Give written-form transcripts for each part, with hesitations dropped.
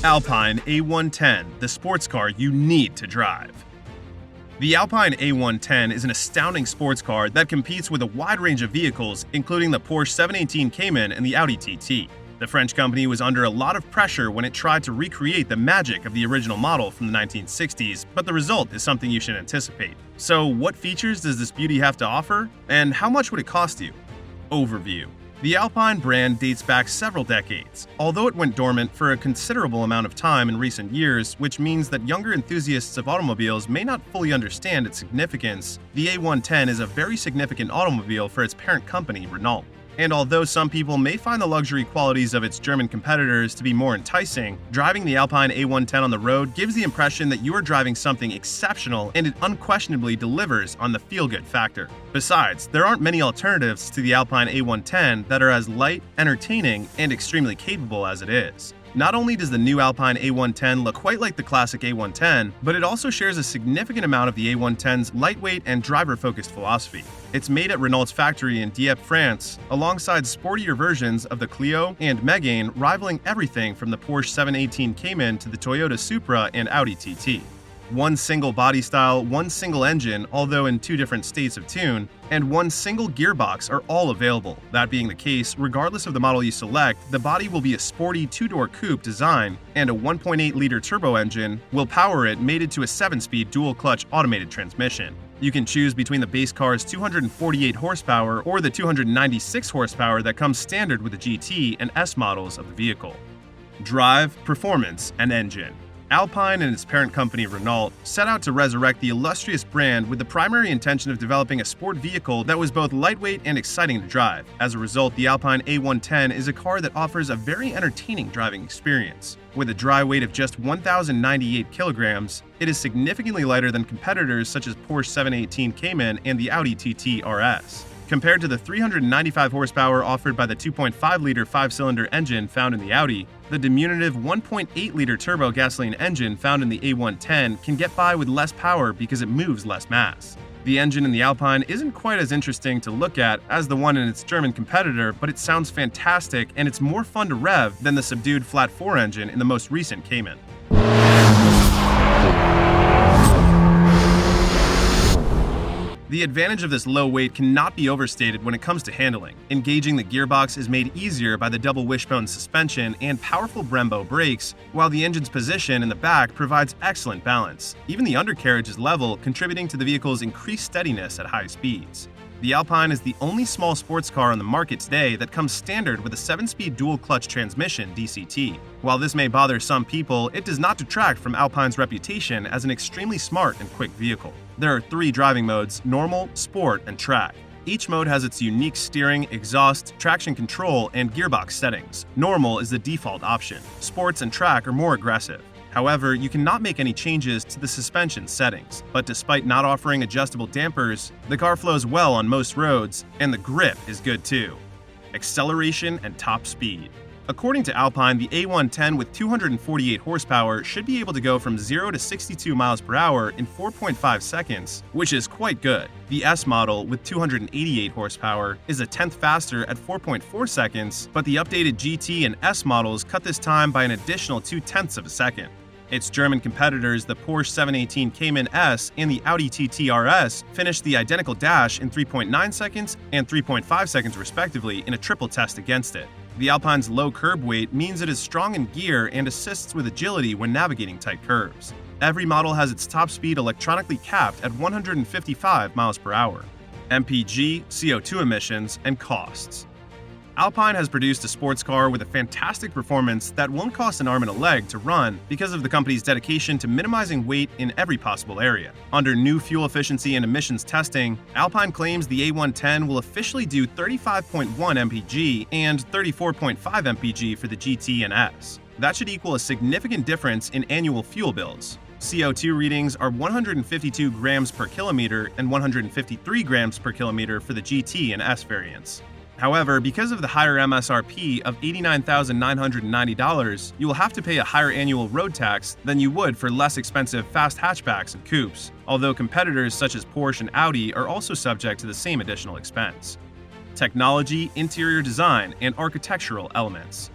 Alpine A110, the sports car you need to drive. The Alpine A110 is an astounding sports car that competes with a wide range of vehicles, including the Porsche 718 Cayman and the Audi TT. The French company was under a lot of pressure when it tried to recreate the magic of the original model from the 1960s, but the result is something you should anticipate. So, what features does this beauty have to offer, and how much would it cost you? Overview. The Alpine brand dates back several decades, although it went dormant for a considerable amount of time in recent years, which means that younger enthusiasts of automobiles may not fully understand its significance. The A110 is a very significant automobile for its parent company, Renault. And although some people may find the luxury qualities of its German competitors to be more enticing, driving the Alpine A110 on the road gives the impression that you are driving something exceptional, and it unquestionably delivers on the feel-good factor. Besides, there aren't many alternatives to the Alpine A110 that are as light, entertaining, and extremely capable as it is. Not only does the new Alpine A110 look quite like the classic A110, but it also shares a significant amount of the A110's lightweight and driver-focused philosophy. It's made at Renault's factory in Dieppe, France, alongside sportier versions of the Clio and Megane, rivaling everything from the Porsche 718 Cayman to the Toyota Supra and Audi TT. One single body style, one single engine, although in two different states of tune, and one single gearbox are all available. That being the case, regardless of the model you select, the body will be a sporty two-door coupe design, and a 1.8-liter turbo engine will power it, mated to a 7-speed dual-clutch automated transmission. You can choose between the base car's 248 horsepower or the 296 horsepower that comes standard with the GT and S models of the vehicle. Drive, performance, and engine. Alpine and its parent company Renault set out to resurrect the illustrious brand with the primary intention of developing a sport vehicle that was both lightweight and exciting to drive. As a result, the Alpine A110 is a car that offers a very entertaining driving experience. With a dry weight of just 1,098 kilograms, it is significantly lighter than competitors such as Porsche 718 Cayman and the Audi TT RS. Compared to the 395 horsepower offered by the 2.5-liter 5-cylinder engine found in the Audi, the diminutive 1.8-liter turbo gasoline engine found in the A110 can get by with less power because it moves less mass. The engine in the Alpine isn't quite as interesting to look at as the one in its German competitor, but it sounds fantastic and it's more fun to rev than the subdued flat-4 engine in the most recent Cayman. The advantage of this low weight cannot be overstated when it comes to handling. Engaging the gearbox is made easier by the double wishbone suspension and powerful Brembo brakes, while the engine's position in the back provides excellent balance. Even the undercarriage is level, contributing to the vehicle's increased steadiness at high speeds. The Alpine is the only small sports car on the market today that comes standard with a 7-speed dual-clutch transmission DCT. While this may bother some people, it does not detract from Alpine's reputation as an extremely smart and quick vehicle. There are 3 driving modes: normal, sport, and track. Each mode has its unique steering, exhaust, traction control, and gearbox settings. Normal is the default option. Sports and track are more aggressive. However, you cannot make any changes to the suspension settings, but despite not offering adjustable dampers, the car flows well on most roads, and the grip is good too. Acceleration and top speed. According to Alpine, the A110 with 248 horsepower should be able to go from 0 to 62 miles per hour in 4.5 seconds, which is quite good. The S model with 288 horsepower is a tenth faster at 4.4 seconds, but the updated GT and S models cut this time by an additional 0.2 of a second. Its German competitors, the Porsche 718 Cayman S and the Audi TT RS, finished the identical dash in 3.9 seconds and 3.5 seconds respectively in a triple test against it. The Alpine's low curb weight means it is strong in gear and assists with agility when navigating tight curves. Every model has its top speed electronically capped at 155 miles per hour. MPG, CO2 emissions, and costs. Alpine has produced a sports car with a fantastic performance that won't cost an arm and a leg to run because of the company's dedication to minimizing weight in every possible area. Under new fuel efficiency and emissions testing, Alpine claims the A110 will officially do 35.1 mpg and 34.5 mpg for the GT and S. That should equal a significant difference in annual fuel bills. CO2 readings are 152 grams per kilometer and 153 grams per kilometer for the GT and S variants. However, because of the higher MSRP of $89,990, you will have to pay a higher annual road tax than you would for less expensive fast hatchbacks and coupes, although competitors such as Porsche and Audi are also subject to the same additional expense. Technology, interior design, and architectural elements.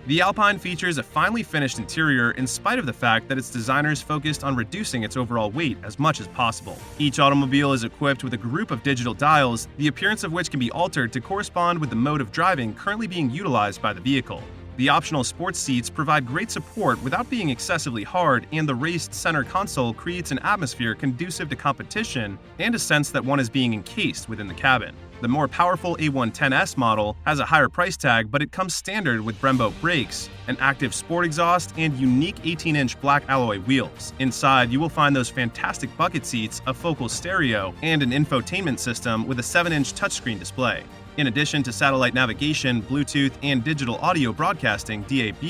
The Alpine features a finely finished interior in spite of the fact that its designers focused on reducing its overall weight as much as possible. Each automobile is equipped with a group of digital dials, the appearance of which can be altered to correspond with the mode of driving currently being utilized by the vehicle. The optional sports seats provide great support without being excessively hard, and the raised center console creates an atmosphere conducive to competition and a sense that one is being encased within the cabin. The more powerful A110S model has a higher price tag, but it comes standard with Brembo brakes, an active sport exhaust, and unique 18-inch black alloy wheels. Inside, you will find those fantastic bucket seats, a focal stereo, and an infotainment system with a 7-inch touchscreen display. In addition to satellite navigation, Bluetooth, and digital audio broadcasting (DAB),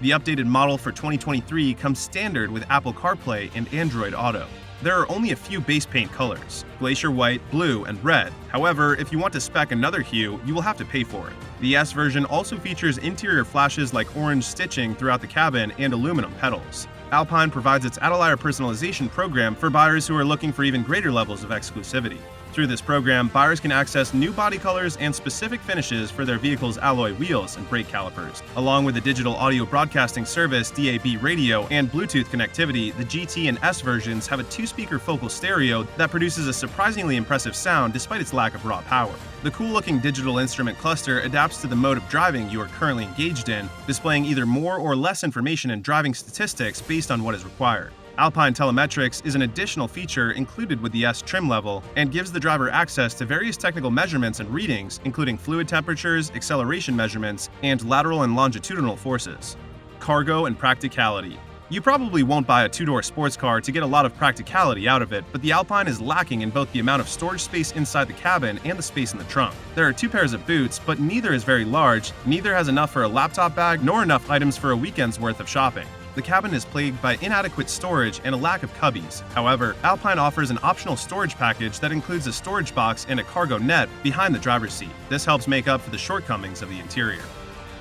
the updated model for 2023 comes standard with Apple CarPlay and Android Auto. There are only a few base paint colors: glacier white, blue, and red. However, if you want to spec another hue, you will have to pay for it. The S version also features interior flashes like orange stitching throughout the cabin and aluminum pedals. Alpine provides its Adelayer personalization program for buyers who are looking for even greater levels of exclusivity. Through this program, buyers can access new body colors and specific finishes for their vehicle's alloy wheels and brake calipers. Along with the digital audio broadcasting service, DAB radio, and Bluetooth connectivity, the GT and S versions have a 2-speaker focal stereo that produces a surprisingly impressive sound despite its lack of raw power. The cool-looking digital instrument cluster adapts to the mode of driving you are currently engaged in, displaying either more or less information and driving statistics based on what is required. Alpine Telemetrics is an additional feature included with the S trim level and gives the driver access to various technical measurements and readings, including fluid temperatures, acceleration measurements, and lateral and longitudinal forces. Cargo and practicality. You probably won't buy a 2-door sports car to get a lot of practicality out of it, but the Alpine is lacking in both the amount of storage space inside the cabin and the space in the trunk. There are 2 pairs of boots, but neither is very large, neither has enough for a laptop bag, nor enough items for a weekend's worth of shopping. The cabin is plagued by inadequate storage and a lack of cubbies. However, Alpine offers an optional storage package that includes a storage box and a cargo net behind the driver's seat. This helps make up for the shortcomings of the interior.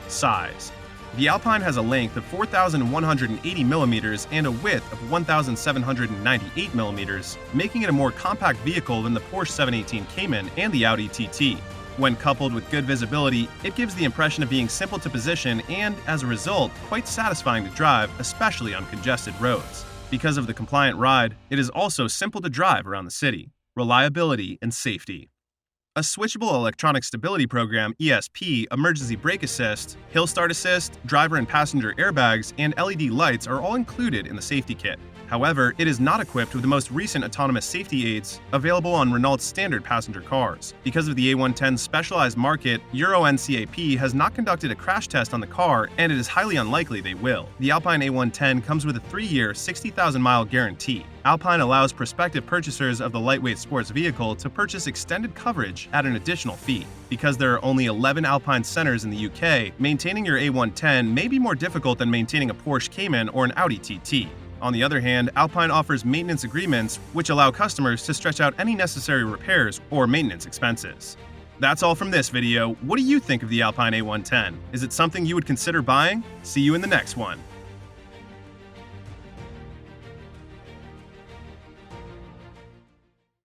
Size. The Alpine has a length of 4,180 mm and a width of 1,798 mm, making it a more compact vehicle than the Porsche 718 Cayman and the Audi TT. When coupled with good visibility, it gives the impression of being simple to position and, as a result, quite satisfying to drive, especially on congested roads. Because of the compliant ride, it is also simple to drive around the city. Reliability and safety. A switchable electronic stability program (ESP), emergency brake assist, hill start assist, driver and passenger airbags, and LED lights are all included in the safety kit. However, it is not equipped with the most recent autonomous safety aids available on Renault's standard passenger cars. Because of the A110's specialized market, Euro NCAP has not conducted a crash test on the car, and it is highly unlikely they will. The Alpine A110 comes with a 3-year, 60,000-mile guarantee. Alpine allows prospective purchasers of the lightweight sports vehicle to purchase extended coverage at an additional fee. Because there are only 11 Alpine centers in the UK, maintaining your A110 may be more difficult than maintaining a Porsche Cayman or an Audi TT. On the other hand, Alpine offers maintenance agreements which allow customers to stretch out any necessary repairs or maintenance expenses. That's all from this video. What do you think of the Alpine A110? Is it something you would consider buying? See you in the next one.